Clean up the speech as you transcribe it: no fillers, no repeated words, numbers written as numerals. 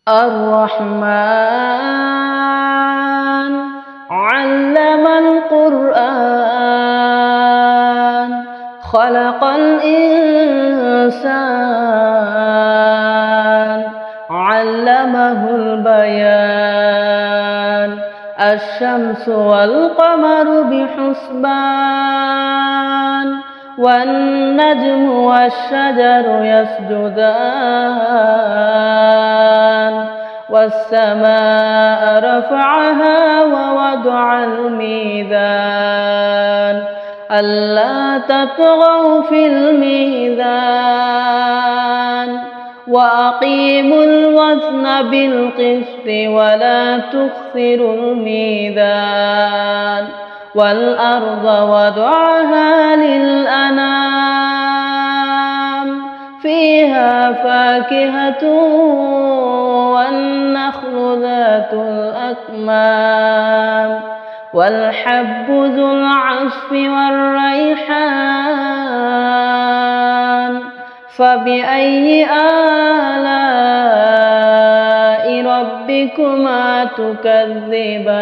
الرحمن علم القرآن خلق الإنسان علمه البيان الشمس والقمر بحسبان والنجم والشجر يسجدان والسماء رفعها ووضع الميزان ألا تطغوا في الميزان وأقيموا الوزن بالقسط ولا تخسروا الميزان والأرض وضعها للأنام فيها فاكهة والنخل ذات الأكمام والحب ذو العصف والريحان فبأي آلاء ربكما تكذبان